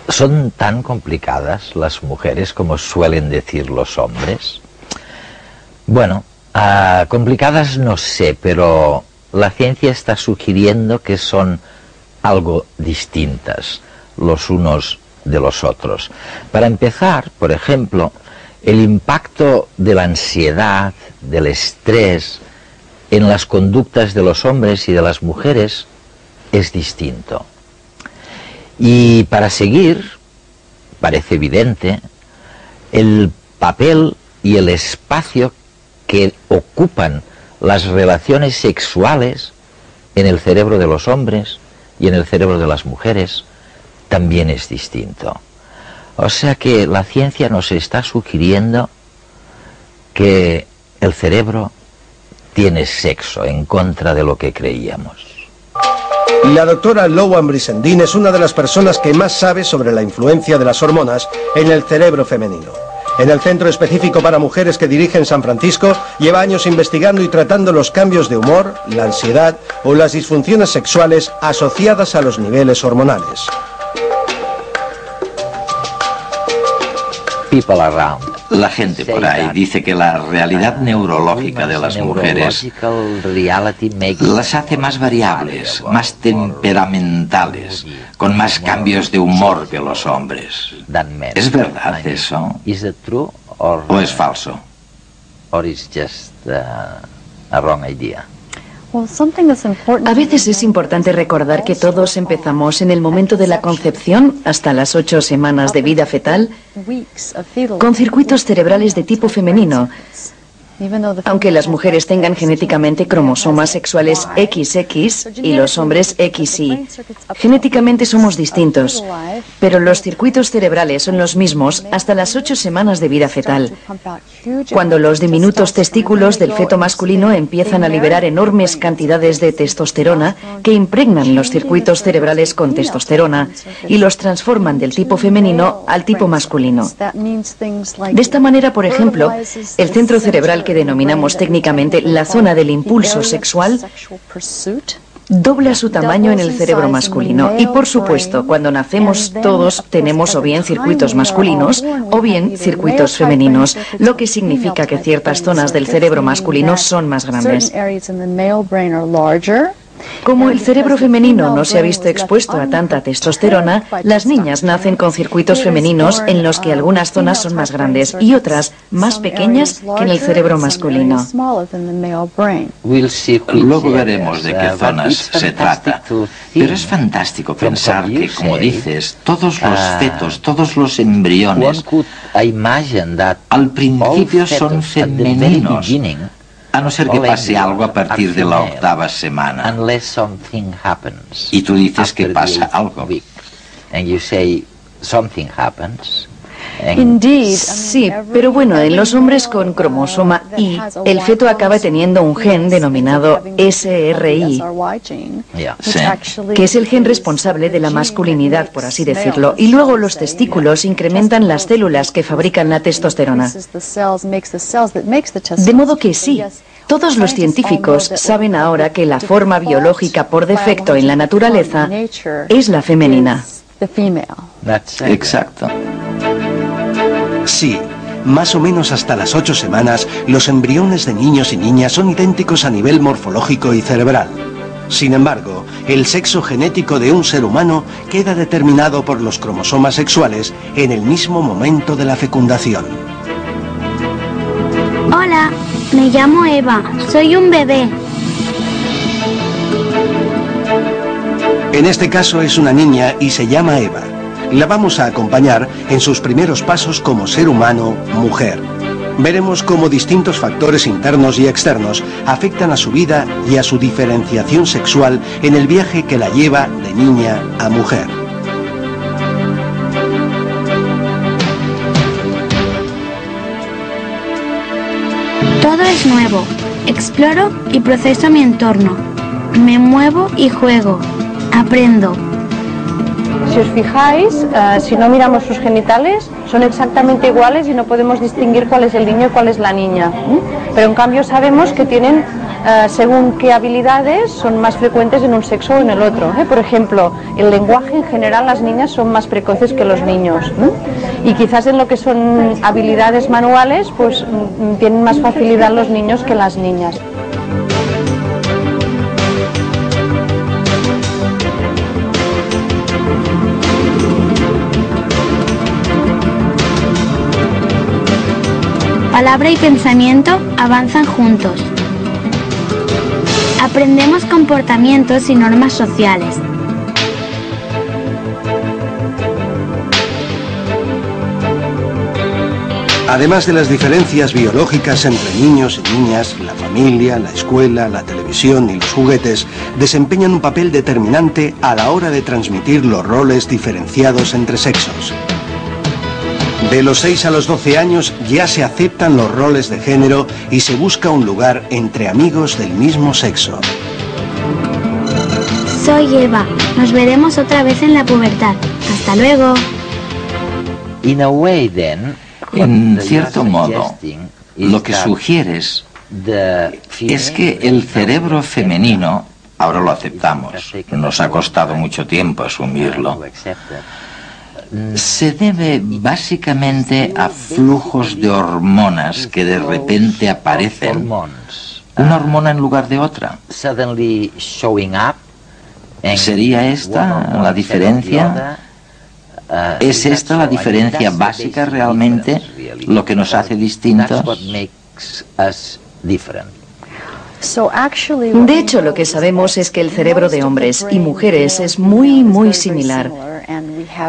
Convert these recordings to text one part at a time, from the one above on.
¿Son tan complicadas las mujeres como suelen decir los hombres? Bueno, complicadas no sé, pero la ciencia está sugiriendo que son algo distintas los unos de los otros. Para empezar, por ejemplo, el impacto de la ansiedad, del estrés en las conductas de los hombres y de las mujeres es distinto. Y para seguir, parece evidente, el papel y el espacio que ocupan las relaciones sexuales en el cerebro de los hombres y en el cerebro de las mujeres también es distinto. O sea que la ciencia nos está sugiriendo que el cerebro tiene sexo en contra de lo que creíamos. La doctora Louann Brizendine es una de las personas que más sabe sobre la influencia de las hormonas en el cerebro femenino. En el Centro Específico para Mujeres que dirige en San Francisco, lleva años investigando y tratando los cambios de humor, la ansiedad o las disfunciones sexuales asociadas a los niveles hormonales. La gente por ahí dice que la realidad neurológica de las mujeres las hace más variables, más temperamentales, con más cambios de humor que los hombres. ¿Es verdad eso? ¿O es falso? A veces es importante recordar que todos empezamos en el momento de la concepción hasta las 8 semanas de vida fetal con circuitos cerebrales de tipo femenino. Aunque las mujeres tengan genéticamente cromosomas sexuales XX y los hombres XY, genéticamente somos distintos, pero los circuitos cerebrales son los mismos hasta las 8 semanas de vida fetal, cuando los diminutos testículos del feto masculino empiezan a liberar enormes cantidades de testosterona que impregnan los circuitos cerebrales con testosterona y los transforman del tipo femenino al tipo masculino. De esta manera, por ejemplo, el centro cerebral que denominamos técnicamente la zona del impulso sexual dobla su tamaño en el cerebro masculino. Y por supuesto, cuando nacemos todos tenemos o bien circuitos masculinos o bien circuitos femeninos, lo que significa que ciertas zonas del cerebro masculino son más grandes. Como el cerebro femenino no se ha visto expuesto a tanta testosterona, las niñas nacen con circuitos femeninos en los que algunas zonas son más grandes y otras más pequeñas que en el cerebro masculino. Luego veremos de qué zonas se trata. Pero es fantástico pensar que, como dices, todos los fetos, todos los embriones, al principio son femeninos. A no ser que pase algo a partir de la 8ª semana. Y tú dices que pasa algo. Sí, pero bueno, en los hombres con cromosoma Y, el feto acaba teniendo un gen denominado SRY, que es el gen responsable de la masculinidad, por así decirlo, y luego los testículos incrementan las células que fabrican la testosterona. De modo que sí, todos los científicos saben ahora que la forma biológica por defecto en la naturaleza es la femenina. Exacto. Sí, más o menos hasta las 8 semanas, los embriones de niños y niñas son idénticos a nivel morfológico y cerebral. Sin embargo, el sexo genético de un ser humano queda determinado por los cromosomas sexuales en el mismo momento de la fecundación. Hola, me llamo Eva, soy un bebé. En este caso es una niña y se llama Eva. La vamos a acompañar en sus primeros pasos como ser humano, mujer. Veremos cómo distintos factores internos y externos afectan a su vida y a su diferenciación sexual en el viaje que la lleva de niña a mujer. Todo es nuevo. Exploro y proceso mi entorno. Me muevo y juego. Aprendo. Si os fijáis, si no miramos sus genitales, son exactamente iguales y no podemos distinguir cuál es el niño y cuál es la niña. Pero en cambio sabemos que tienen, según qué habilidades, son más frecuentes en un sexo o en el otro. Por ejemplo, el lenguaje en general, las niñas son más precoces que los niños. Y quizás en lo que son habilidades manuales, pues tienen más facilidad los niños que las niñas. Palabra y pensamiento avanzan juntos. Aprendemos comportamientos y normas sociales. Además de las diferencias biológicas entre niños y niñas, la familia, la escuela, la televisión y los juguetes desempeñan un papel determinante a la hora de transmitir los roles diferenciados entre sexos. De los 6 a los 12 años ya se aceptan los roles de género y se busca un lugar entre amigos del mismo sexo. Soy Eva. Nos veremos otra vez en la pubertad. Hasta luego. En cierto modo, lo que sugieres es que el cerebro femenino, ahora lo aceptamos, nos ha costado mucho tiempo asumirlo, se debe básicamente a flujos de hormonas que de repente aparecen, una hormona en lugar de otra. ¿Sería esta la diferencia? ¿Es esta la diferencia básica realmente, lo que nos hace distintos? De hecho, lo que sabemos es que el cerebro de hombres y mujeres es muy similar.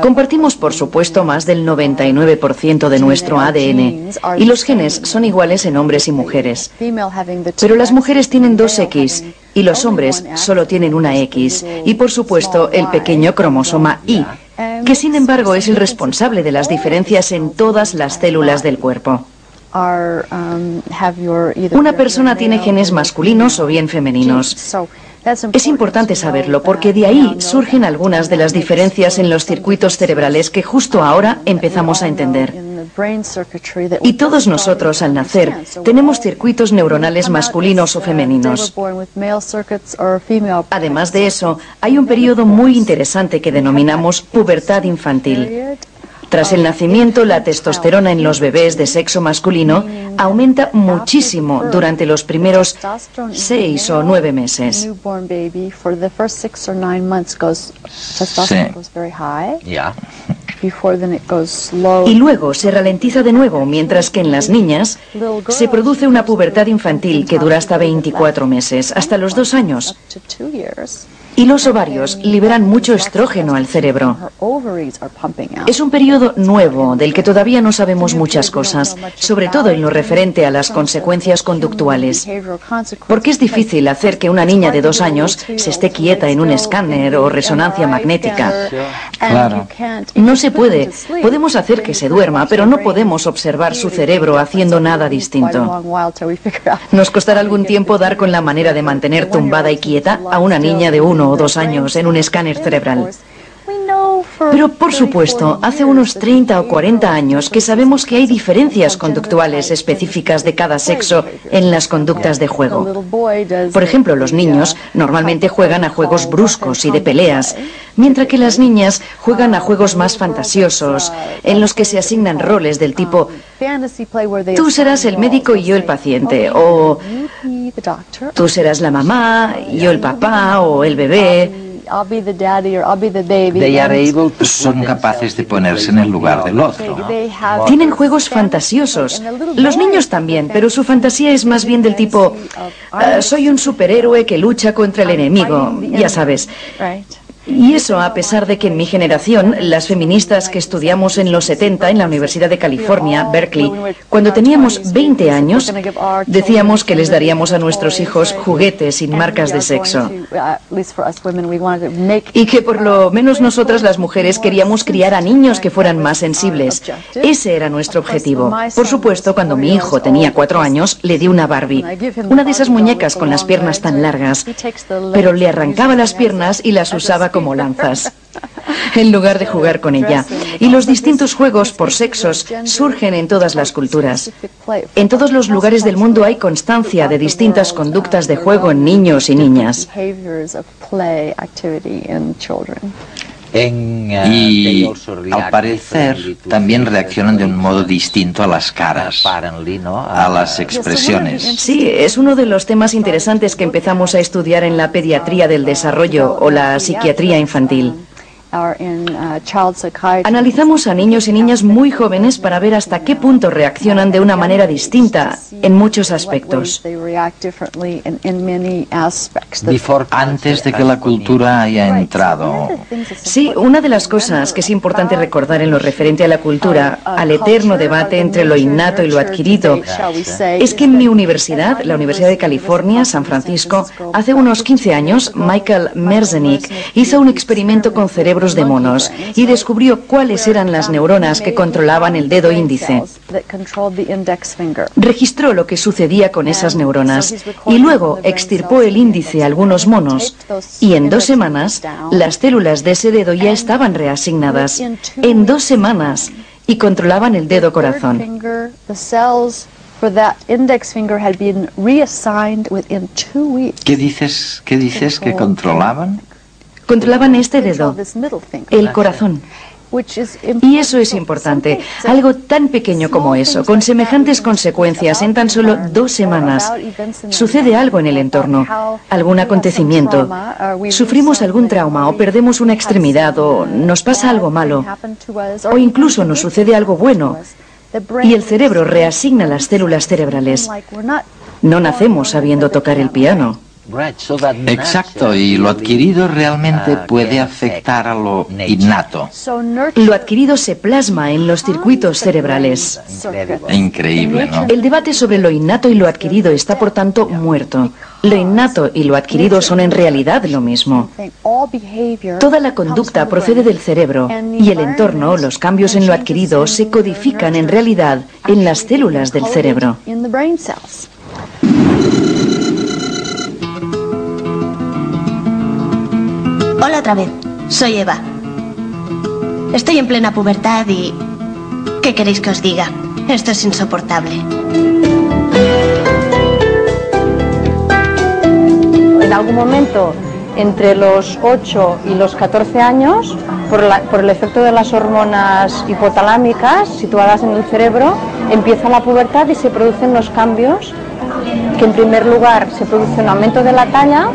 Compartimos, por supuesto, más del 99% de nuestro ADN, y los genes son iguales en hombres y mujeres. Pero las mujeres tienen 2 X, y los hombres solo tienen una X, y por supuesto el pequeño cromosoma Y, que sin embargo es el responsable de las diferencias en todas las células del cuerpo. Una persona tiene genes masculinos o bien femeninos. Es importante saberlo porque de ahí surgen algunas de las diferencias en los circuitos cerebrales que justo ahora empezamos a entender. Y todos nosotros al nacer tenemos circuitos neuronales masculinos o femeninos. Además de eso, hay un periodo muy interesante que denominamos pubertad infantil. Tras el nacimiento, la testosterona en los bebés de sexo masculino aumenta muchísimo durante los primeros 6 o 9 meses. Y luego se ralentiza de nuevo, mientras que en las niñas se produce una pubertad infantil que dura hasta 24 meses, hasta los 2 años. Y los ovarios liberan mucho estrógeno al cerebro. Es un periodo nuevo del que todavía no sabemos muchas cosas, sobre todo en lo referente a las consecuencias conductuales. Porque es difícil hacer que una niña de 2 años se esté quieta en un escáner o resonancia magnética. Claro. No se puede. Podemos hacer que se duerma, pero no podemos observar su cerebro haciendo nada distinto. Nos costará algún tiempo dar con la manera de mantener tumbada y quieta a una niña de 1 o 2 años en un escáner cerebral. Pero, por supuesto, hace unos 30 o 40 años que sabemos que hay diferencias conductuales específicas de cada sexo en las conductas de juego. Por ejemplo, los niños normalmente juegan a juegos bruscos y de peleas, mientras que las niñas juegan a juegos más fantasiosos, en los que se asignan roles del tipo tú serás el médico y yo el paciente, o tú serás la mamá, yo el papá o el bebé. Son capaces de ponerse en el lugar del otro, ¿no? Tienen juegos fantasiosos. Los niños también, pero su fantasía es más bien del tipo soy un superhéroe que lucha contra el enemigo, ya sabes. Y eso a pesar de que en mi generación, las feministas que estudiamos en los 70 en la Universidad de California, Berkeley, cuando teníamos 20 años, decíamos que les daríamos a nuestros hijos juguetes sin marcas de sexo. Y que por lo menos nosotras las mujeres queríamos criar a niños que fueran más sensibles. Ese era nuestro objetivo. Por supuesto, cuando mi hijo tenía 4 años, le di una Barbie, una de esas muñecas con las piernas tan largas, pero le arrancaba las piernas y las usaba como lanzas. en lugar de jugar con ella. Y los distintos juegos por sexos surgen en todas las culturas. En todos los lugares del mundo hay constancia de distintas conductas de juego en niños y niñas. Y al parecer también reaccionan de un modo distinto a las caras, a las expresiones. Sí, es uno de los temas interesantes que empezamos a estudiar en la pediatría del desarrollo o la psiquiatría infantil. Analizamos a niños y niñas muy jóvenes para ver hasta qué punto reaccionan de una manera distinta en muchos aspectos. Antes de que la cultura haya entrado. Sí, una de las cosas que es importante recordar en lo referente a la cultura, al eterno debate entre lo innato y lo adquirido, es que en mi universidad, la Universidad de California, San Francisco, hace unos 15 años, Michael Merzenich hizo un experimento con cerebros de monos y descubrió cuáles eran las neuronas que controlaban el dedo índice. Registró lo que sucedía con esas neuronas y luego extirpó el índice a algunos monos y en 2 semanas las células de ese dedo ya estaban reasignadas. En 2 semanas y controlaban el dedo corazón. ¿Qué dices que controlaban? Controlaban este dedo, el corazón. Y eso es importante. Algo tan pequeño como eso, con semejantes consecuencias en tan solo 2 semanas. Sucede algo en el entorno, algún acontecimiento. Sufrimos algún trauma o perdemos una extremidad o nos pasa algo malo. O incluso nos sucede algo bueno. Y el cerebro reasigna las células cerebrales. No nacemos sabiendo tocar el piano. Exacto, y lo adquirido realmente puede afectar a lo innato. Lo adquirido se plasma en los circuitos cerebrales. Increíble, ¿no? El debate sobre lo innato y lo adquirido está, por tanto, muerto. Lo innato y lo adquirido son en realidad lo mismo. Toda la conducta procede del cerebro y el entorno, los cambios en lo adquirido, se codifican en realidad en las células del cerebro. Hola otra vez, soy Eva. Estoy en plena pubertad y... ¿qué queréis que os diga? Esto es insoportable. En algún momento, entre los 8 y los 14 años, por el efecto de las hormonas hipotalámicas situadas en el cerebro, empieza la pubertad y se producen los cambios que, en primer lugar, se produce un aumento de la talla,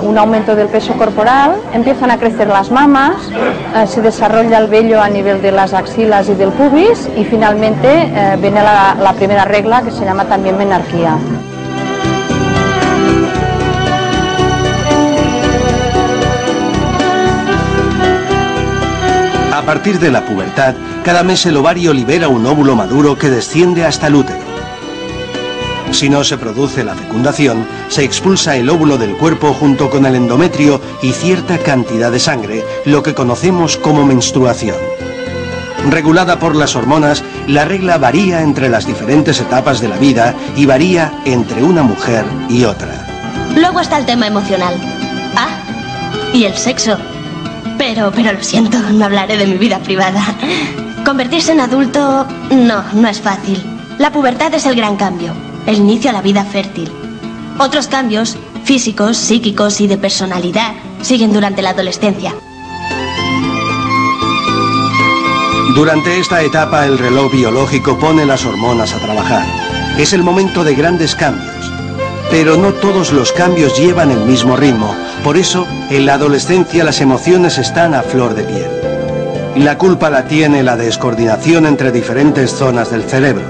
un aumento del peso corporal, empiezan a crecer las mamas, se desarrolla el vello a nivel de las axilas y del pubis y finalmente viene la primera regla, que se llama también menarquía. A partir de la pubertad, cada mes el ovario libera un óvulo maduro que desciende hasta el útero. Si no se produce la fecundación, se expulsa el óvulo del cuerpo junto con el endometrio y cierta cantidad de sangre, lo que conocemos como menstruación. Regulada por las hormonas, la regla varía entre las diferentes etapas de la vida y varía entre una mujer y otra. Luego está el tema emocional. Ah, y el sexo. Pero lo siento, no hablaré de mi vida privada. Convertirse en adulto, no es fácil. La pubertad es el gran cambio. El inicio a la vida fértil. Otros cambios, físicos, psíquicos y de personalidad, siguen durante la adolescencia. Durante esta etapa el reloj biológico pone las hormonas a trabajar. Es el momento de grandes cambios. Pero no todos los cambios llevan el mismo ritmo. Por eso, en la adolescencia las emociones están a flor de piel. La culpa la tiene la descoordinación entre diferentes zonas del cerebro.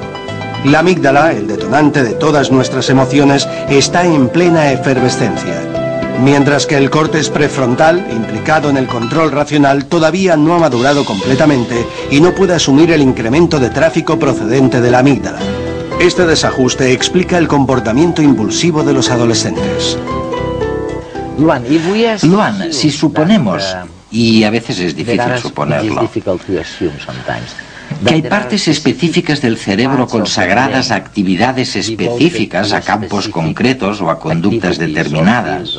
La amígdala, el detonante de todas nuestras emociones, está en plena efervescencia. Mientras que el córtex prefrontal, implicado en el control racional, todavía no ha madurado completamente y no puede asumir el incremento de tráfico procedente de la amígdala. Este desajuste explica el comportamiento impulsivo de los adolescentes. Luan, si suponemos, y a veces es difícil suponerlo, que hay partes específicas del cerebro consagradas a actividades específicas, a campos concretos o a conductas determinadas.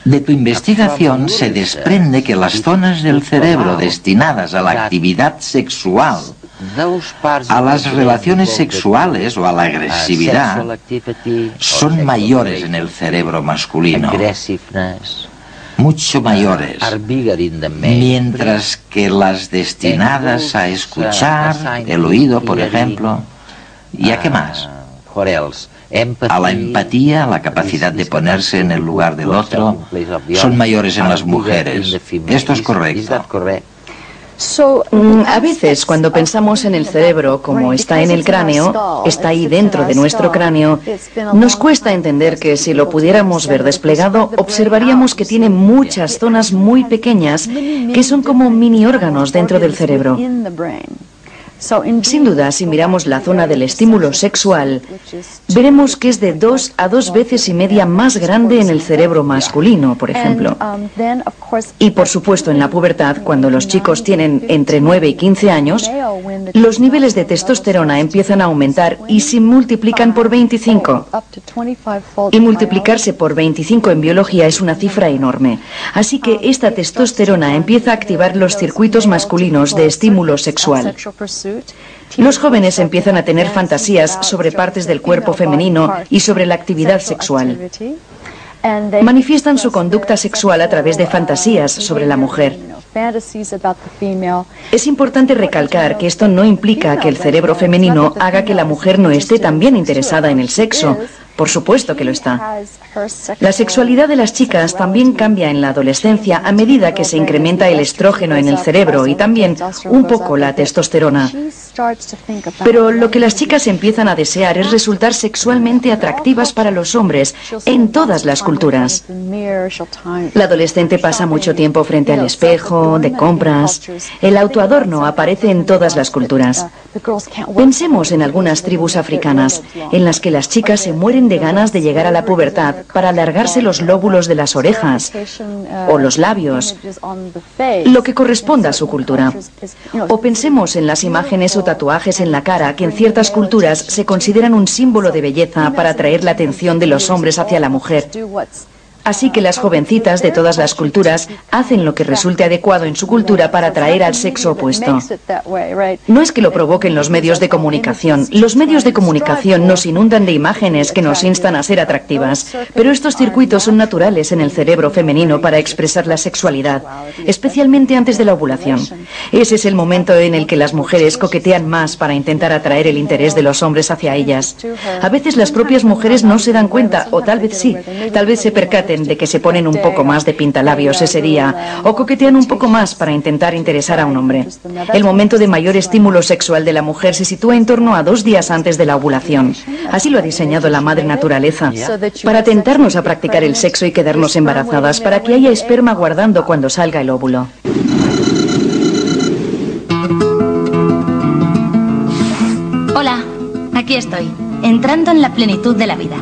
De tu investigación se desprende que las zonas del cerebro destinadas a la actividad sexual, a las relaciones sexuales o a la agresividad, son mayores en el cerebro masculino, mucho mayores, mientras que las destinadas a escuchar, el oído, por ejemplo, ¿y a qué más? A la empatía, a la capacidad de ponerse en el lugar del otro, son mayores en las mujeres. Esto es correcto. A veces, cuando pensamos en el cerebro como está en el cráneo, está ahí dentro de nuestro cráneo, nos cuesta entender que si lo pudiéramos ver desplegado, observaríamos que tiene muchas zonas muy pequeñas que son como mini órganos dentro del cerebro. Sin duda, si miramos la zona del estímulo sexual, veremos que es de 2 a 2,5 veces más grande en el cerebro masculino, por ejemplo. Y por supuesto, en la pubertad, cuando los chicos tienen entre 9 y 15 años, los niveles de testosterona empiezan a aumentar y se multiplican por 25. Y multiplicarse por 25 en biología es una cifra enorme. Así que esta testosterona empieza a activar los circuitos masculinos de estímulo sexual. Los jóvenes empiezan a tener fantasías sobre partes del cuerpo femenino y sobre la actividad sexual. Manifiestan su conducta sexual a través de fantasías sobre la mujer. Es importante recalcar que esto no implica que el cerebro femenino haga que la mujer no esté también interesada en el sexo. Por supuesto que lo está. La sexualidad de las chicas también cambia en la adolescencia a medida que se incrementa el estrógeno en el cerebro y también un poco la testosterona. Pero lo que las chicas empiezan a desear es resultar sexualmente atractivas para los hombres en todas las culturas. La adolescente pasa mucho tiempo frente al espejo, de compras. El autoadorno aparece en todas las culturas. Pensemos en algunas tribus africanas, en las que las chicas se mueren de ganas de llegar a la pubertad para alargarse los lóbulos de las orejas o los labios, lo que corresponda a su cultura. O pensemos en las imágenes o tatuajes en la cara que en ciertas culturas se consideran un símbolo de belleza para atraer la atención de los hombres hacia la mujer. Así que las jovencitas de todas las culturas hacen lo que resulte adecuado en su cultura para atraer al sexo opuesto. No es que lo provoquen los medios de comunicación. Los medios de comunicación nos inundan de imágenes que nos instan a ser atractivas, pero estos circuitos son naturales en el cerebro femenino para expresar la sexualidad, especialmente antes de la ovulación. Ese es el momento en el que las mujeres coquetean más para intentar atraer el interés de los hombres hacia ellas. A veces las propias mujeres no se dan cuenta, o tal vez sí, tal vez se percaten de que se ponen un poco más de pintalabios ese día o coquetean un poco más para intentar interesar a un hombre. El momento de mayor estímulo sexual de la mujer se sitúa en torno a 2 días antes de la ovulación. Así lo ha diseñado la madre naturaleza, para tentarnos a practicar el sexo y quedarnos embarazadas, para que haya esperma guardando cuando salga el óvulo. Hola, aquí estoy, entrando en la plenitud de la vida.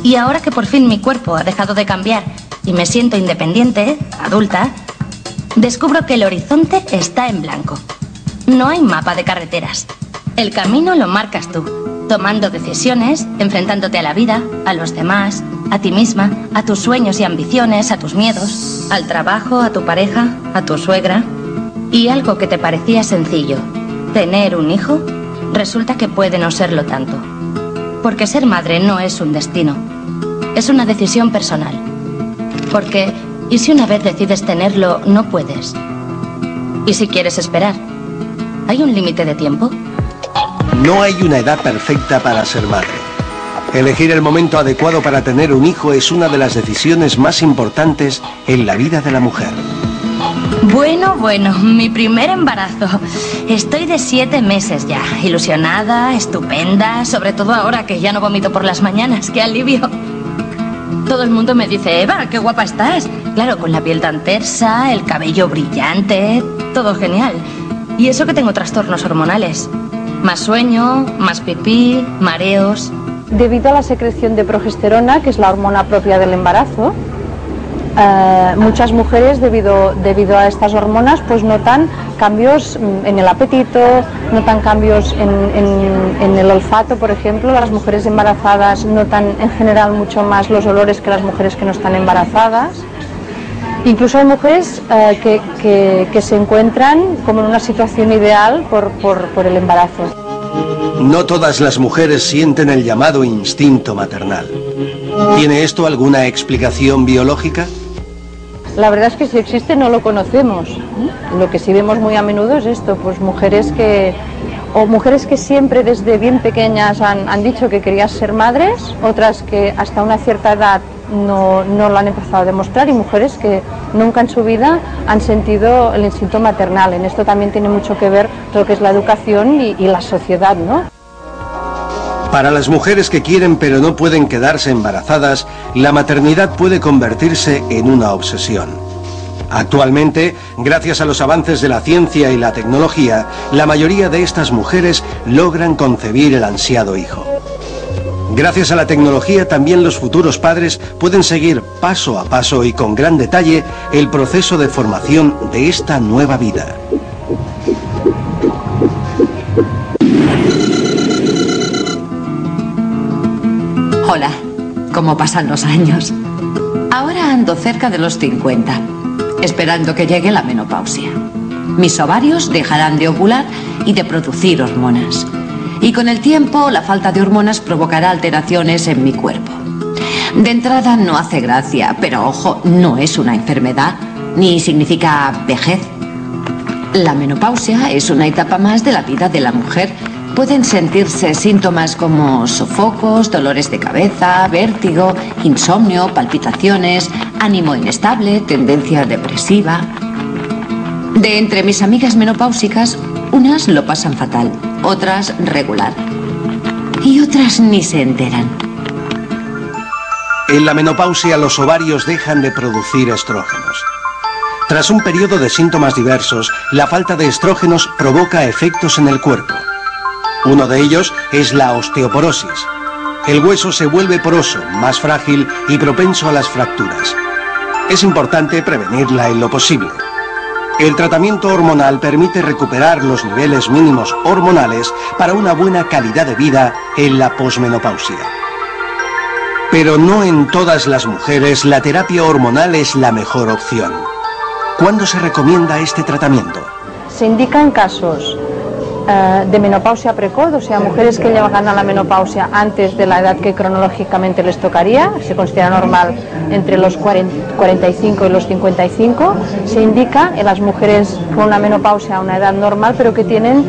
Y ahora que por fin mi cuerpo ha dejado de cambiar y me siento independiente, adulta, descubro que el horizonte está en blanco. No hay mapa de carreteras. El camino lo marcas tú, tomando decisiones, enfrentándote a la vida, a los demás, a ti misma, a tus sueños y ambiciones, a tus miedos, al trabajo, a tu pareja, a tu suegra. Y algo que te parecía sencillo, tener un hijo, resulta que puede no serlo tanto. Porque ser madre no es un destino, es una decisión personal. Porque, ¿y si una vez decides tenerlo, no puedes? ¿Y si quieres esperar? ¿Hay un límite de tiempo? No hay una edad perfecta para ser madre. Elegir el momento adecuado para tener un hijo es una de las decisiones más importantes en la vida de la mujer. Bueno, mi primer embarazo. Estoy de 7 meses ya, ilusionada, estupenda, sobre todo ahora que ya no vomito por las mañanas, qué alivio. Todo el mundo me dice, Eva, qué guapa estás. Claro, con la piel tan tersa, el cabello brillante, todo genial. Y eso que tengo trastornos hormonales. Más sueño, más pipí, mareos. Debido a la secreción de progesterona, que es la hormona propia del embarazo, muchas mujeres debido a estas hormonas pues notan cambios en el apetito, notan cambios en el olfato, por ejemplo. Las mujeres embarazadas notan en general mucho más los olores que las mujeres que no están embarazadas. Incluso hay mujeres que se encuentran como en una situación ideal por el embarazo. No todas las mujeres sienten el llamado instinto maternal. ¿Tiene esto alguna explicación biológica? La verdad es que si existe no lo conocemos. Lo que sí vemos muy a menudo es esto, pues mujeres que siempre desde bien pequeñas han dicho que querían ser madres, otras que hasta una cierta edad no lo han empezado a demostrar, y mujeres que nunca en su vida han sentido el instinto maternal. En esto también tiene mucho que ver lo que es la educación y la sociedad, ¿no? Para las mujeres que quieren pero no pueden quedarse embarazadas, la maternidad puede convertirse en una obsesión. Actualmente, gracias a los avances de la ciencia y la tecnología, la mayoría de estas mujeres logran concebir el ansiado hijo. Gracias a la tecnología, también los futuros padres pueden seguir paso a paso y con gran detalle el proceso de formación de esta nueva vida. Hola, ¿cómo pasan los años? Ahora ando cerca de los 50, esperando que llegue la menopausia. Mis ovarios dejarán de ovular y de producir hormonas. Y con el tiempo, la falta de hormonas provocará alteraciones en mi cuerpo. De entrada no hace gracia, pero ojo, no es una enfermedad, ni significa vejez. La menopausia es una etapa más de la vida de la mujer. Pueden sentirse síntomas como sofocos, dolores de cabeza, vértigo, insomnio, palpitaciones, ánimo inestable, tendencia depresiva. De entre mis amigas menopáusicas, unas lo pasan fatal, otras regular, y otras ni se enteran. En la menopausia, los ovarios dejan de producir estrógenos. Tras un periodo de síntomas diversos, la falta de estrógenos provoca efectos en el cuerpo. Uno de ellos es la osteoporosis. El hueso se vuelve poroso, más frágil y propenso a las fracturas. Es importante prevenirla en lo posible. El tratamiento hormonal permite recuperar los niveles mínimos hormonales para una buena calidad de vida en la posmenopausia. Pero no en todas las mujeres la terapia hormonal es la mejor opción. ¿Cuándo se recomienda este tratamiento? Se indican casos de menopausia precoz, o sea, mujeres que llegan a la menopausia antes de la edad que cronológicamente les tocaría, se considera normal entre los 45 y los 55, se indica en las mujeres con una menopausia a una edad normal, pero que tienen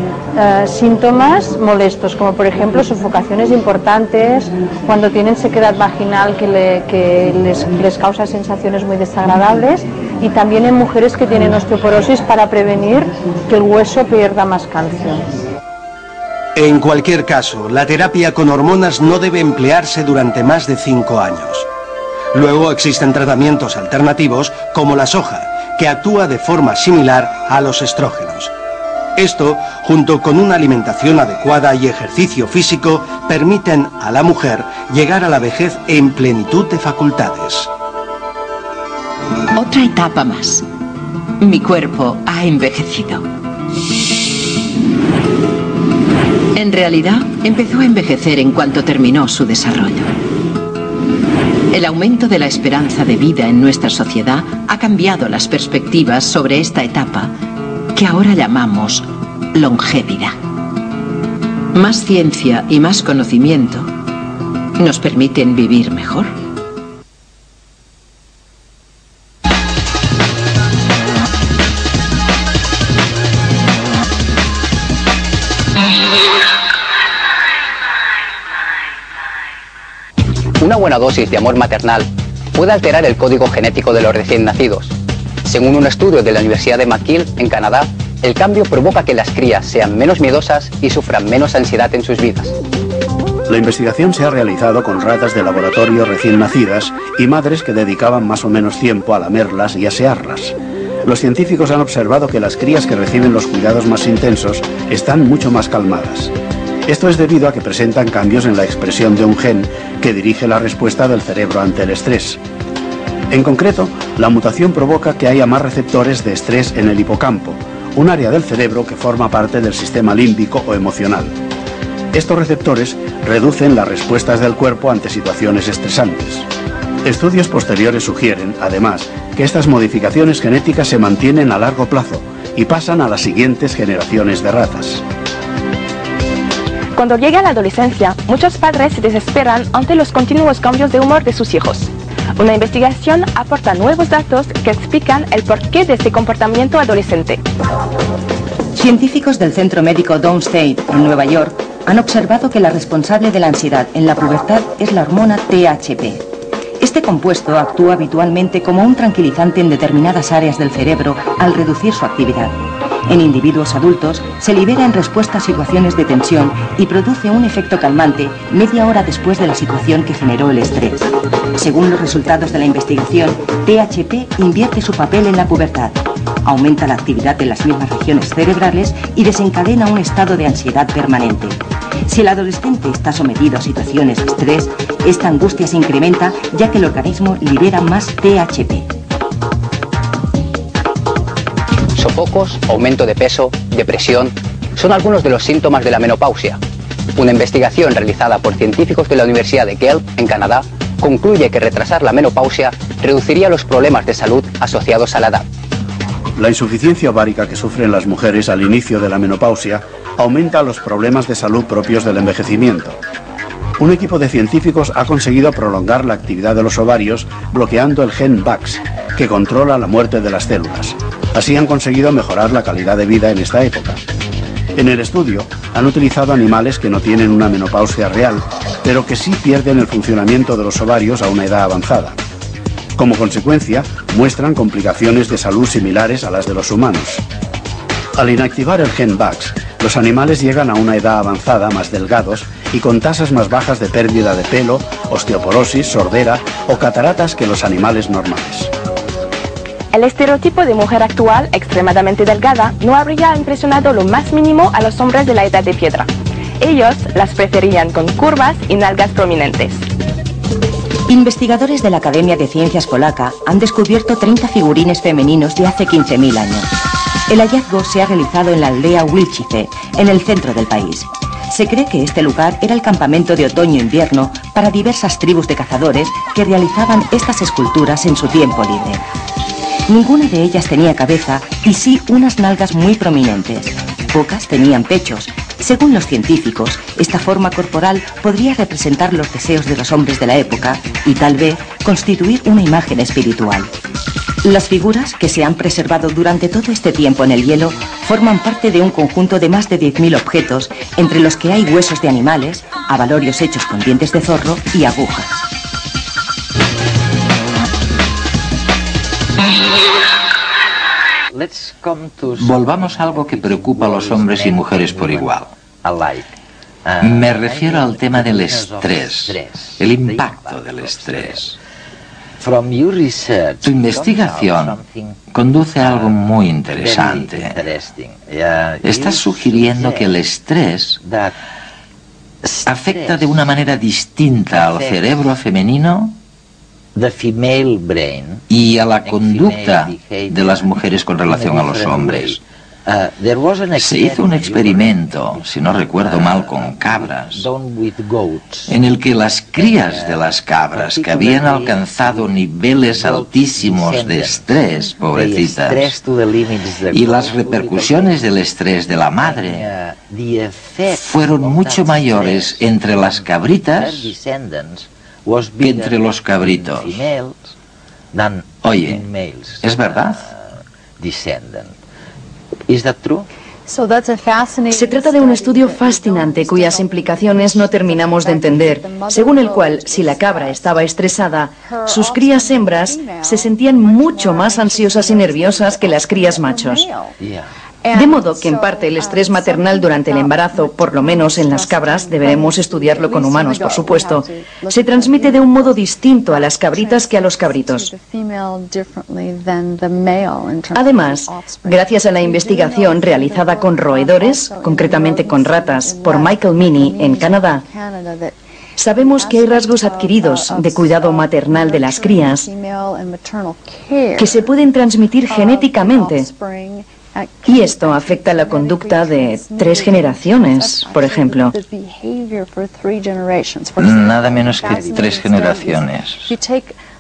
síntomas molestos, como por ejemplo sofocaciones importantes, cuando tienen sequedad vaginal que les causa sensaciones muy desagradables, y también en mujeres que tienen osteoporosis para prevenir que el hueso pierda más calcio. En cualquier caso, la terapia con hormonas no debe emplearse durante más de 5 años. Luego existen tratamientos alternativos como la soja, que actúa de forma similar a los estrógenos. Esto, junto con una alimentación adecuada y ejercicio físico, permiten a la mujer llegar a la vejez en plenitud de facultades. Otra etapa más. Mi cuerpo ha envejecido. En realidad, empezó a envejecer en cuanto terminó su desarrollo. El aumento de la esperanza de vida en nuestra sociedad ha cambiado las perspectivas sobre esta etapa, que ahora llamamos longevidad. Más ciencia y más conocimiento nos permiten vivir mejor. Una buena dosis de amor maternal puede alterar el código genético de los recién nacidos. Según un estudio de la Universidad de McGill, en Canadá, el cambio provoca que las crías sean menos miedosas y sufran menos ansiedad en sus vidas. La investigación se ha realizado con ratas de laboratorio recién nacidas y madres que dedicaban más o menos tiempo a lamerlas y asearlas. Los científicos han observado que las crías que reciben los cuidados más intensos están mucho más calmadas. Esto es debido a que presentan cambios en la expresión de un gen que dirige la respuesta del cerebro ante el estrés. En concreto, la mutación provoca que haya más receptores de estrés en el hipocampo, un área del cerebro que forma parte del sistema límbico o emocional. Estos receptores reducen las respuestas del cuerpo ante situaciones estresantes. Estudios posteriores sugieren, además, que estas modificaciones genéticas se mantienen a largo plazo y pasan a las siguientes generaciones de ratas. Cuando llega la adolescencia, muchos padres se desesperan ante los continuos cambios de humor de sus hijos. Una investigación aporta nuevos datos que explican el porqué de este comportamiento adolescente. Científicos del Centro Médico Downstate, en Nueva York, han observado que la responsable de la ansiedad en la pubertad es la hormona THP. Este compuesto actúa habitualmente como un tranquilizante en determinadas áreas del cerebro al reducir su actividad. En individuos adultos se libera en respuesta a situaciones de tensión y produce un efecto calmante media hora después de la situación que generó el estrés. Según los resultados de la investigación, THP invierte su papel en la pubertad, aumenta la actividad de las mismas regiones cerebrales y desencadena un estado de ansiedad permanente. Si el adolescente está sometido a situaciones de estrés, esta angustia se incrementa ya que el organismo libera más THP. Sofocos, aumento de peso, depresión, son algunos de los síntomas de la menopausia. Una investigación realizada por científicos de la Universidad de Guelph, en Canadá, concluye que retrasar la menopausia reduciría los problemas de salud asociados a la edad. La insuficiencia ovárica que sufren las mujeres al inicio de la menopausia aumenta los problemas de salud propios del envejecimiento. Un equipo de científicos ha conseguido prolongar la actividad de los ovarios bloqueando el gen VAX, que controla la muerte de las células. Así han conseguido mejorar la calidad de vida en esta época. En el estudio han utilizado animales que no tienen una menopausia real, pero que sí pierden el funcionamiento de los ovarios a una edad avanzada. Como consecuencia, muestran complicaciones de salud similares a las de los humanos. Al inactivar el gen VAX, los animales llegan a una edad avanzada más delgados y con tasas más bajas de pérdida de pelo, osteoporosis, sordera o cataratas que los animales normales. El estereotipo de mujer actual, extremadamente delgada, no habría impresionado lo más mínimo a los hombres de la edad de piedra. Ellos las preferían con curvas y nalgas prominentes. Investigadores de la Academia de Ciencias polaca han descubierto 30 figurines femeninos de hace 15.000 años. El hallazgo se ha realizado en la aldea Wilczyce, en el centro del país. Se cree que este lugar era el campamento de otoño-invierno para diversas tribus de cazadores que realizaban estas esculturas en su tiempo libre. Ninguna de ellas tenía cabeza y sí unas nalgas muy prominentes. Pocas tenían pechos. Según los científicos, esta forma corporal podría representar los deseos de los hombres de la época y tal vez constituir una imagen espiritual. Las figuras, que se han preservado durante todo este tiempo en el hielo, forman parte de un conjunto de más de 10.000 objetos, entre los que hay huesos de animales, abalorios hechos con dientes de zorro y agujas. Volvamos a algo que preocupa a los hombres y mujeres por igual. Me refiero al tema del estrés, el impacto del estrés. Tu investigación conduce a algo muy interesante. Estás sugiriendo que el estrés afecta de una manera distinta al cerebro femenino y a la conducta de las mujeres con relación a los hombres. Se hizo un experimento, si no recuerdo mal, con cabras, en el que las crías de las cabras que habían alcanzado niveles altísimos de estrés, pobrecitas, y las repercusiones del estrés de la madre fueron mucho mayores entre las cabritas que entre los cabritos. Oye, ¿es verdad? Se trata de un estudio fascinante cuyas implicaciones no terminamos de entender, según el cual, si la cabra estaba estresada, sus crías hembras se sentían mucho más ansiosas y nerviosas que las crías machos. De modo que en parte el estrés maternal durante el embarazo, por lo menos en las cabras, deberemos estudiarlo con humanos, por supuesto, se transmite de un modo distinto a las cabritas que a los cabritos. Además, gracias a la investigación realizada con roedores, concretamente con ratas, por Michael Meany en Canadá, sabemos que hay rasgos adquiridos de cuidado maternal de las crías que se pueden transmitir genéticamente. Y esto afecta la conducta de 3 generaciones, por ejemplo. Nada menos que 3 generaciones.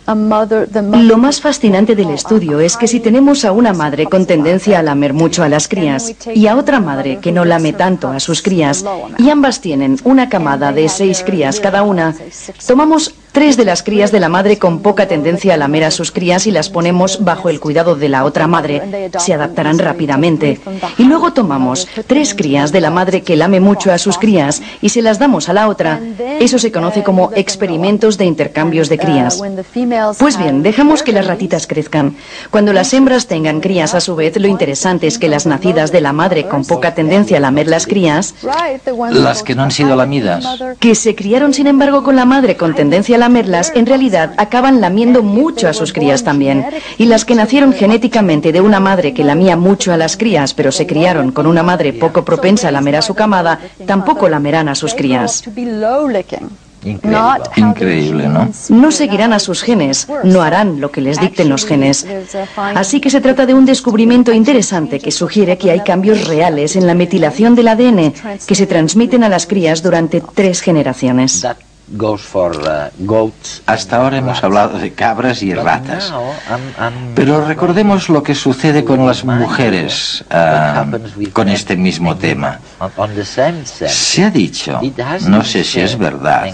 Lo más fascinante del estudio es que si tenemos a una madre con tendencia a lamer mucho a las crías y a otra madre que no lame tanto a sus crías, y ambas tienen una camada de 6 crías cada una, tomamos 3 de las crías de la madre con poca tendencia a lamer a sus crías y las ponemos bajo el cuidado de la otra madre. Se adaptarán rápidamente. Y luego tomamos 3 crías de la madre que lame mucho a sus crías y se las damos a la otra. Eso se conoce como experimentos de intercambios de crías. Pues bien, dejamos que las ratitas crezcan. Cuando las hembras tengan crías a su vez, lo interesante es que las nacidas de la madre con poca tendencia a lamer las crías, las que no han sido lamidas, que se criaron sin embargo con la madre con tendencia a lamerlas, en realidad acaban lamiendo mucho a sus crías también. Y las que nacieron genéticamente de una madre que lamía mucho a las crías, pero se criaron con una madre poco propensa a lamer a su camada, tampoco lamerán a sus crías. Increíble, ¿no? No seguirán a sus genes, no harán lo que les dicten los genes. Así que se trata de un descubrimiento interesante que sugiere que hay cambios reales en la metilación del ADN que se transmiten a las crías durante 3 generaciones. Hasta ahora hemos hablado de cabras y ratas, pero recordemos lo que sucede con las mujeres con este mismo tema. Se ha dicho, no sé si es verdad,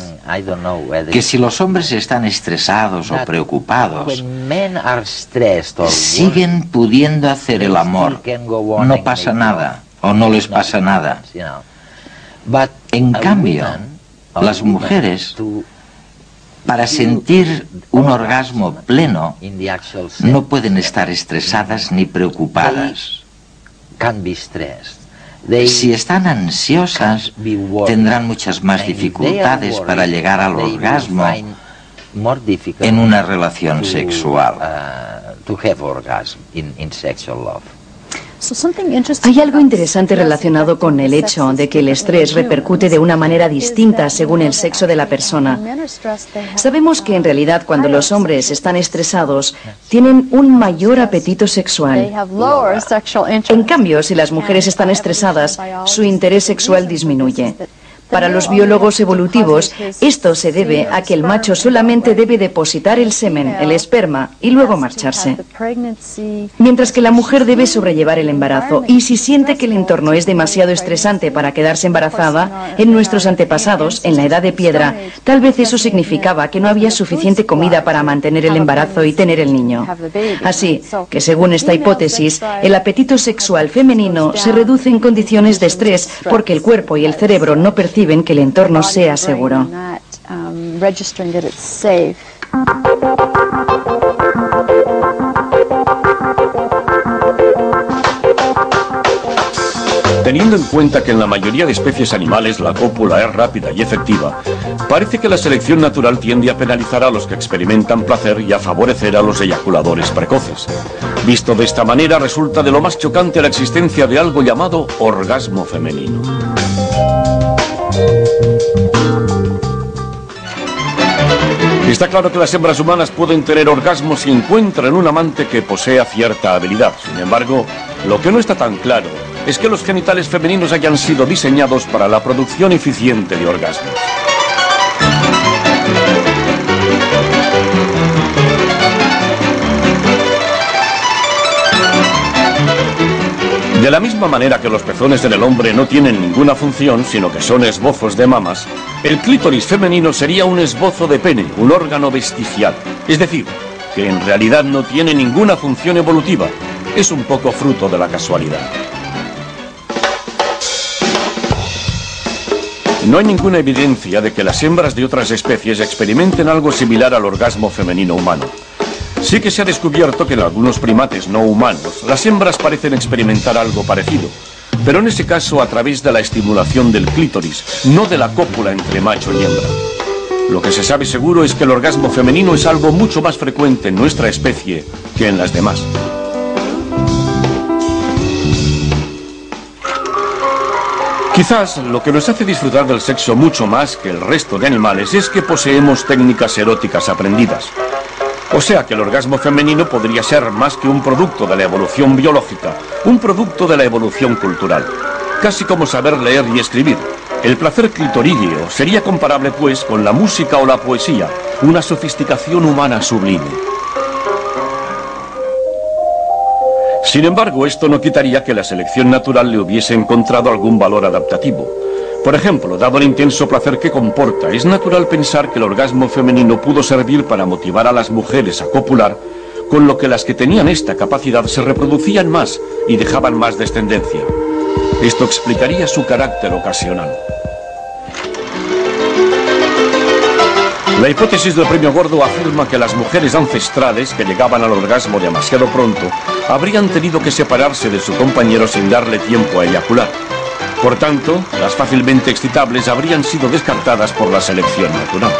que si los hombres están estresados o preocupados, siguen pudiendo hacer el amor, no pasa nada o no les pasa nada. En cambio, las mujeres, para sentir un orgasmo pleno, no pueden estar estresadas ni preocupadas. Si están ansiosas, tendrán muchas más dificultades para llegar al orgasmo en una relación sexual. Hay algo interesante relacionado con el hecho de que el estrés repercute de una manera distinta según el sexo de la persona. Sabemos que en realidad cuando los hombres están estresados tienen un mayor apetito sexual. En cambio, si las mujeres están estresadas, su interés sexual disminuye. Para los biólogos evolutivos, esto se debe a que el macho solamente debe depositar el semen, el esperma, y luego marcharse. Mientras que la mujer debe sobrellevar el embarazo. Y si siente que el entorno es demasiado estresante para quedarse embarazada, en nuestros antepasados, en la Edad de Piedra, tal vez eso significaba que no había suficiente comida para mantener el embarazo y tener el niño. Así que, según esta hipótesis, el apetito sexual femenino se reduce en condiciones de estrés porque el cuerpo y el cerebro no perciben que el entorno sea seguro. Teniendo en cuenta que en la mayoría de especies animales la cópula es rápida y efectiva, parece que la selección natural tiende a penalizar a los que experimentan placer y a favorecer a los eyaculadores precoces. Visto de esta manera, resulta de lo más chocante la existencia de algo llamado orgasmo femenino. Está claro que las hembras humanas pueden tener orgasmos si encuentran un amante que posea cierta habilidad. Sin embargo, lo que no está tan claro es que los genitales femeninos hayan sido diseñados para la producción eficiente de orgasmos. De la misma manera que los pezones en el hombre no tienen ninguna función, sino que son esbozos de mamas, el clítoris femenino sería un esbozo de pene, un órgano vestigial. Es decir, que en realidad no tiene ninguna función evolutiva. Es un poco fruto de la casualidad. No hay ninguna evidencia de que las hembras de otras especies experimenten algo similar al orgasmo femenino humano. Sí que se ha descubierto que en algunos primates no humanos, las hembras parecen experimentar algo parecido, pero en ese caso a través de la estimulación del clítoris, no de la cópula entre macho y hembra. Lo que se sabe seguro es que el orgasmo femenino es algo mucho más frecuente en nuestra especie que en las demás. Quizás lo que nos hace disfrutar del sexo mucho más que el resto de animales es que poseemos técnicas eróticas aprendidas. O sea que el orgasmo femenino podría ser más que un producto de la evolución biológica, un producto de la evolución cultural. Casi como saber leer y escribir. El placer clitorídeo sería comparable, pues, con la música o la poesía, una sofisticación humana sublime. Sin embargo, esto no quitaría que la selección natural le hubiese encontrado algún valor adaptativo. Por ejemplo, dado el intenso placer que comporta, es natural pensar que el orgasmo femenino pudo servir para motivar a las mujeres a copular, con lo que las que tenían esta capacidad se reproducían más y dejaban más descendencia. Esto explicaría su carácter ocasional. La hipótesis del premio Gordo afirma que las mujeres ancestrales que llegaban al orgasmo demasiado pronto habrían tenido que separarse de su compañero sin darle tiempo a eyacular. Por tanto, las fácilmente excitables habrían sido descartadas por la selección natural.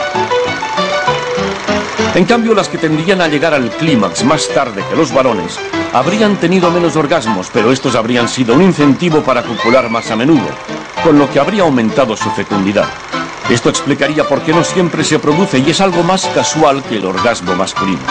En cambio, las que tendrían a llegar al clímax más tarde que los varones habrían tenido menos orgasmos, pero estos habrían sido un incentivo para copular más a menudo, con lo que habría aumentado su fecundidad. Esto explicaría por qué no siempre se produce y es algo más casual que el orgasmo masculino.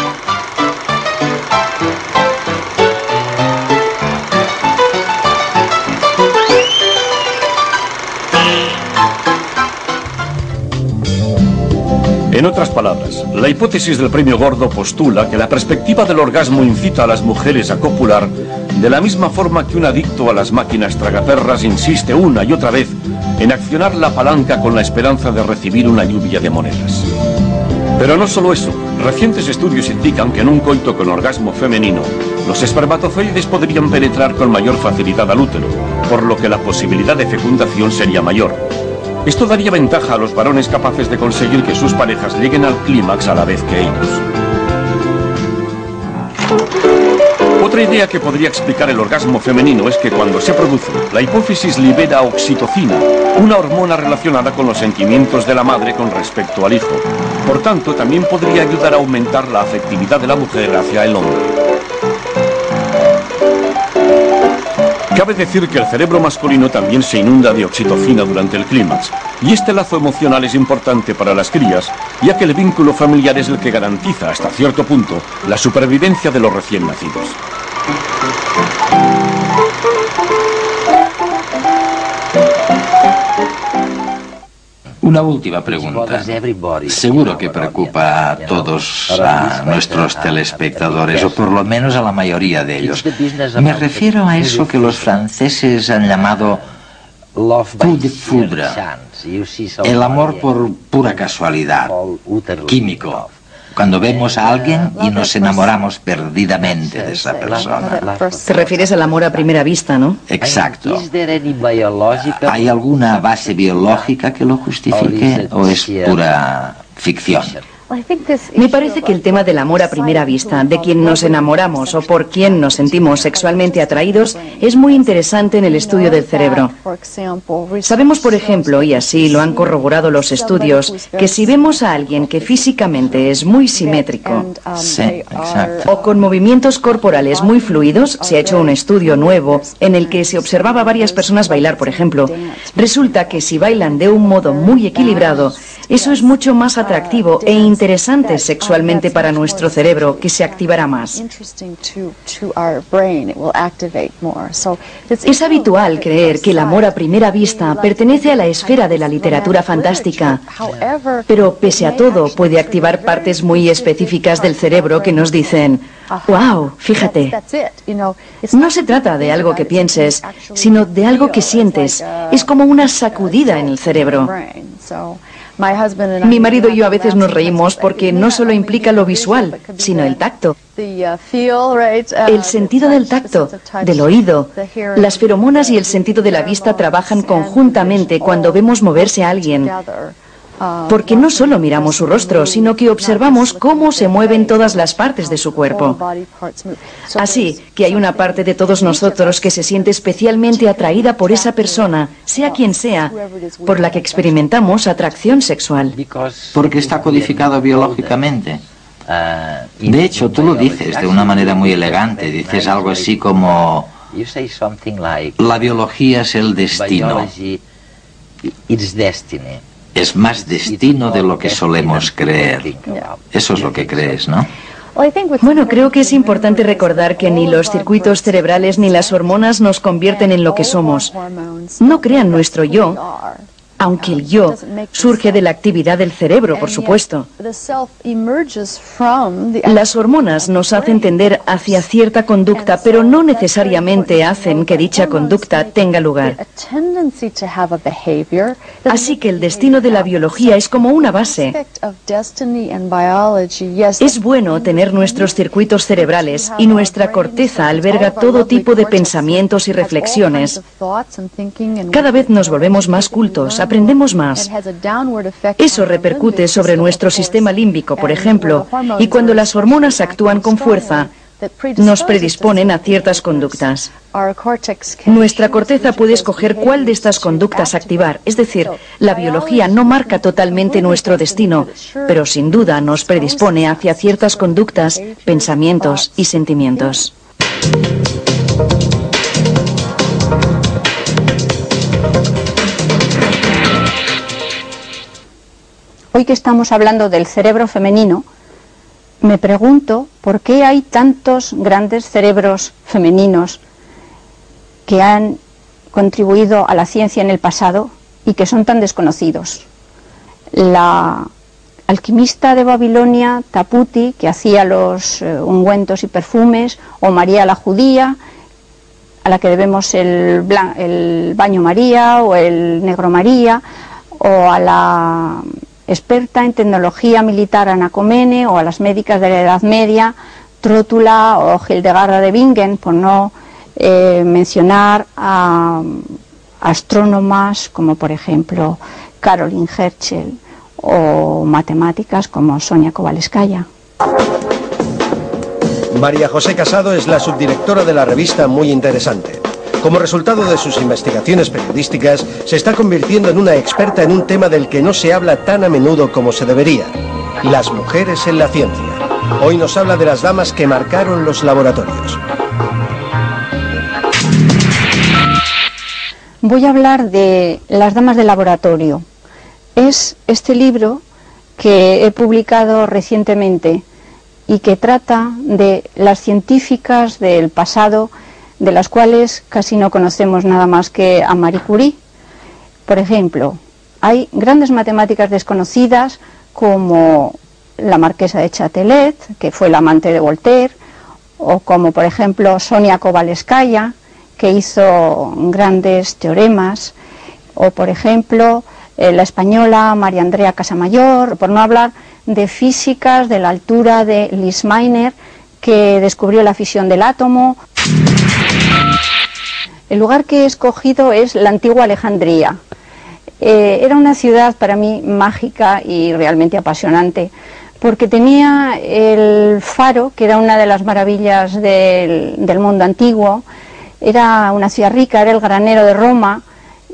En otras palabras, la hipótesis del premio Gordo postula que la perspectiva del orgasmo incita a las mujeres a copular de la misma forma que un adicto a las máquinas tragaperras insiste una y otra vez en accionar la palanca con la esperanza de recibir una lluvia de monedas. Pero no solo eso, recientes estudios indican que en un coito con orgasmo femenino, los espermatozoides podrían penetrar con mayor facilidad al útero, por lo que la posibilidad de fecundación sería mayor. Esto daría ventaja a los varones capaces de conseguir que sus parejas lleguen al clímax a la vez que ellos. Otra idea que podría explicar el orgasmo femenino es que cuando se produce, la hipófisis libera oxitocina, una hormona relacionada con los sentimientos de la madre con respecto al hijo. Por tanto, también podría ayudar a aumentar la afectividad de la mujer hacia el hombre. Cabe decir que el cerebro masculino también se inunda de oxitocina durante el clímax, y este lazo emocional es importante para las crías, ya que el vínculo familiar es el que garantiza, hasta cierto punto, la supervivencia de los recién nacidos. Una última pregunta. Seguro que preocupa a todos nuestros telespectadores, o por lo menos a la mayoría de ellos. Me refiero a eso que los franceses han llamado coup de foudre, el amor por pura casualidad, químico. Cuando vemos a alguien y nos enamoramos perdidamente de esa persona. Te refieres al amor a primera vista, ¿no? Exacto. ¿Hay alguna base biológica que lo justifique o es pura ficción? Me parece que el tema del amor a primera vista, de quien nos enamoramos o por quien nos sentimos sexualmente atraídos, es muy interesante en el estudio del cerebro. Sabemos, por ejemplo, y así lo han corroborado los estudios, que si vemos a alguien que físicamente es muy simétrico, o con movimientos corporales muy fluidos, se ha hecho un estudio nuevo en el que se observaba a varias personas bailar, por ejemplo. Resulta que si bailan de un modo muy equilibrado, eso es mucho más atractivo e interesante sexualmente para nuestro cerebro, que se activará más. Es habitual creer que el amor a primera vista pertenece a la esfera de la literatura fantástica, pero pese a todo puede activar partes muy específicas del cerebro que nos dicen: ¡wow! Fíjate. No se trata de algo que pienses, sino de algo que sientes. Es como una sacudida en el cerebro. Mi marido y yo a veces nos reímos porque no solo implica lo visual, sino el tacto. El sentido del tacto, del oído, las feromonas y el sentido de la vista trabajan conjuntamente cuando vemos moverse a alguien. Porque no solo miramos su rostro, sino que observamos cómo se mueven todas las partes de su cuerpo. Así que hay una parte de todos nosotros que se siente especialmente atraída por esa persona, sea quien sea, por la que experimentamos atracción sexual. Porque está codificado biológicamente. De hecho, tú lo dices de una manera muy elegante. Dices algo así como: la biología es el destino. Es más destino de lo que solemos creer. Eso es lo que crees, ¿no? Bueno, creo que es importante recordar que ni los circuitos cerebrales ni las hormonas nos convierten en lo que somos. No crean nuestro yo, Aunque el yo surge de la actividad del cerebro, por supuesto. Las hormonas nos hacen tender hacia cierta conducta, pero no necesariamente hacen que dicha conducta tenga lugar. Así que el destino de la biología es como una base. Es bueno tener nuestros circuitos cerebrales y nuestra corteza alberga todo tipo de pensamientos y reflexiones. Cada vez nos volvemos más cultos, aprendemos más. Eso repercute sobre nuestro sistema límbico, por ejemplo, y cuando las hormonas actúan con fuerza, nos predisponen a ciertas conductas. Nuestra corteza puede escoger cuál de estas conductas activar, es decir, la biología no marca totalmente nuestro destino, pero sin duda nos predispone hacia ciertas conductas, pensamientos y sentimientos. Hoy que estamos hablando del cerebro femenino, me pregunto por qué hay tantos grandes cerebros femeninos que han contribuido a la ciencia en el pasado y que son tan desconocidos. La alquimista de Babilonia, Taputi, que hacía los ungüentos y perfumes, o María la judía, a la que debemos el baño María o el negro María, o a la experta en tecnología militar Anacomene, o a las médicas de la Edad Media, Trótula o Hildegarda de Bingen, por no mencionar a astrónomas como por ejemplo Caroline Herschel, o matemáticas como Sonia Kovalevskaya. María José Casado es la subdirectora de la revista Muy Interesante. Como resultado de sus investigaciones periodísticas, se está convirtiendo en una experta en un tema del que no se habla tan a menudo como se debería: las mujeres en la ciencia. Hoy nos habla de las damas que marcaron los laboratorios. Voy a hablar de las damas del laboratorio. Es este libro que he publicado recientemente y que trata de las científicas del pasado, de las cuales casi no conocemos nada más que a Marie Curie. Por ejemplo, hay grandes matemáticas desconocidas como la marquesa de Châtelet, que fue la amante de Voltaire, o como por ejemplo Sonia Kovalevskaya, que hizo grandes teoremas, o por ejemplo la española María Andrea Casamayor, por no hablar de físicas de la altura de Lise Meitner, que descubrió la fisión del átomo. El lugar que he escogido es la antigua Alejandría. Era una ciudad para mí mágica y realmente apasionante, porque tenía el faro, que era una de las maravillas del mundo antiguo. Era una ciudad rica, era el granero de Roma.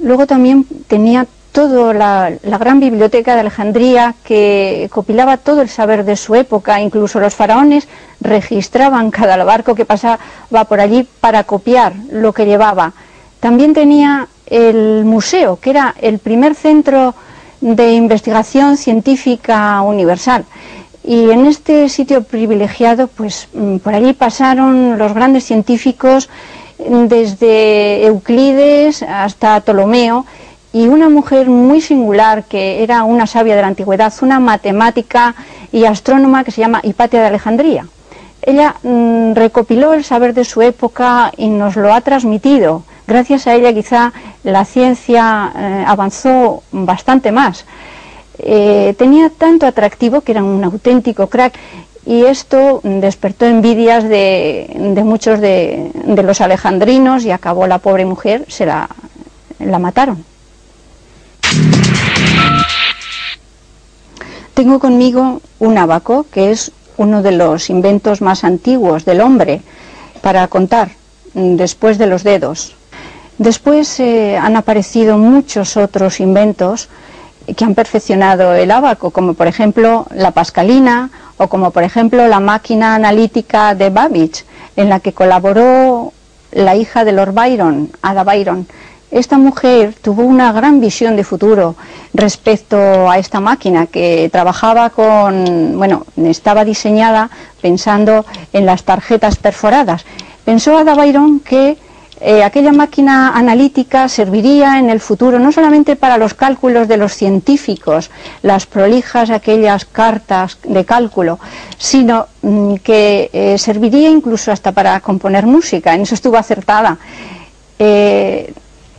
Luego también tenía toda la gran biblioteca de Alejandría, que copilaba todo el saber de su época. Incluso los faraones registraban cada barco que pasaba por allí para copiar lo que llevaba. También tenía el museo, que era el primer centro de investigación científica universal. Y en este sitio privilegiado, pues por allí pasaron los grandes científicos, desde Euclides hasta Ptolomeo, y una mujer muy singular que era una sabia de la antigüedad, una matemática y astrónoma que se llama Hipatia de Alejandría. Ella recopiló el saber de su época y nos lo ha transmitido. Gracias a ella quizá la ciencia avanzó bastante más. Tenía tanto atractivo que era un auténtico crack, y esto despertó envidias de muchos de los alejandrinos, y acabó la pobre mujer, la mataron. Tengo conmigo un ábaco, que es uno de los inventos más antiguos del hombre para contar, después de los dedos. Después han aparecido muchos otros inventos que han perfeccionado el ábaco, como por ejemplo la pascalina, o como por ejemplo la máquina analítica de Babbage, en la que colaboró la hija de Lord Byron, Ada Byron. Esta mujer tuvo una gran visión de futuro respecto a esta máquina, que trabajaba estaba diseñada pensando en las tarjetas perforadas. Pensó Ada Byron que aquella máquina analítica serviría en el futuro no solamente para los cálculos de los científicos, las prolijas aquellas cartas de cálculo, sino que serviría incluso hasta para componer música. En eso estuvo acertada.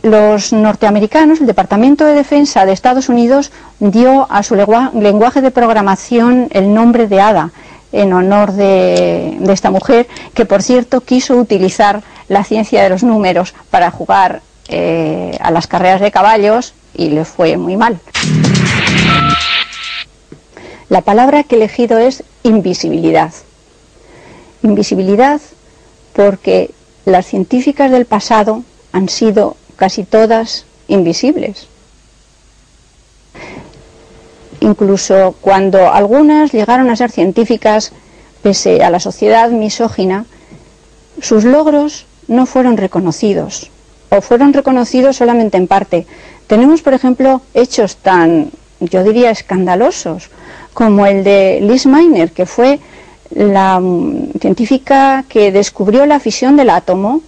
Los norteamericanos, el Departamento de Defensa de Estados Unidos, dio a su lenguaje de programación el nombre de Ada, en honor de esta mujer, que por cierto quiso utilizar la ciencia de los números para jugar a las carreras de caballos y le fue muy mal. La palabra que he elegido es invisibilidad. Invisibilidad porque las científicas del pasado han sido casi todas invisibles. Incluso cuando algunas llegaron a ser científicas, pese a la sociedad misógina, sus logros no fueron reconocidos, o fueron reconocidos solamente en parte. Tenemos, por ejemplo, hechos tan, yo diría, escandalosos, como el de Liz Miner, que fue la científica que descubrió la fisión del átomo,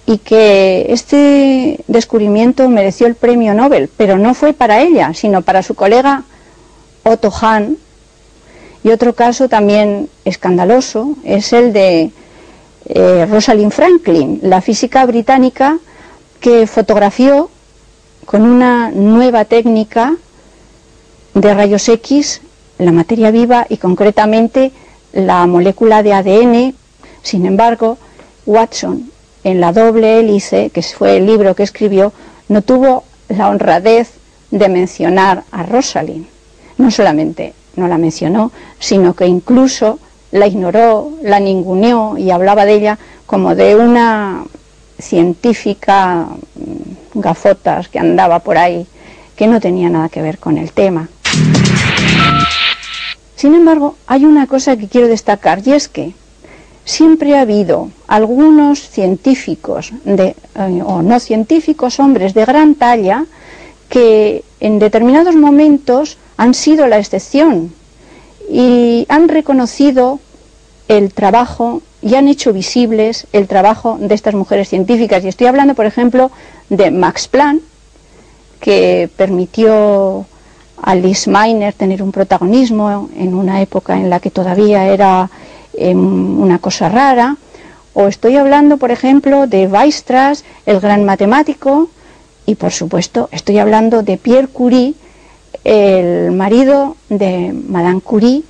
y que este descubrimiento mereció el premio Nobel, pero no fue para ella, sino para su colega Otto Hahn. Y otro caso también escandaloso es el de Rosalind Franklin, la física británica que fotografió con una nueva técnica de rayos X la materia viva y concretamente la molécula de ADN. Sin embargo, Watson, en La doble hélice, que fue el libro que escribió, no tuvo la honradez de mencionar a Rosalind. No solamente no la mencionó, sino que incluso la ignoró, la ninguneó y hablaba de ella como de una científica gafotas que andaba por ahí, que no tenía nada que ver con el tema. Sin embargo, hay una cosa que quiero destacar, y es que siempre ha habido algunos científicos o no científicos, hombres de gran talla, que en determinados momentos han sido la excepción y han reconocido el trabajo y han hecho visibles el trabajo de estas mujeres científicas. Y estoy hablando, por ejemplo, de Max Planck, que permitió a Liz Miner tener un protagonismo en una época en la que todavía era una cosa rara. O estoy hablando, por ejemplo, de Weierstrass, el gran matemático, y por supuesto estoy hablando de Pierre Curie, el marido de Madame Curie,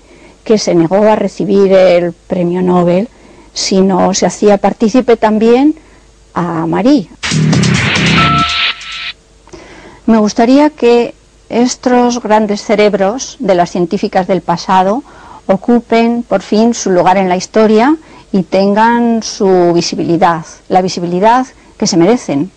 que se negó a recibir el premio Nobel si no se hacía partícipe también a Marie. Me gustaría que estos grandes cerebros de las científicas del pasado ocupen por fin su lugar en la historia y tengan su visibilidad, la visibilidad que se merecen.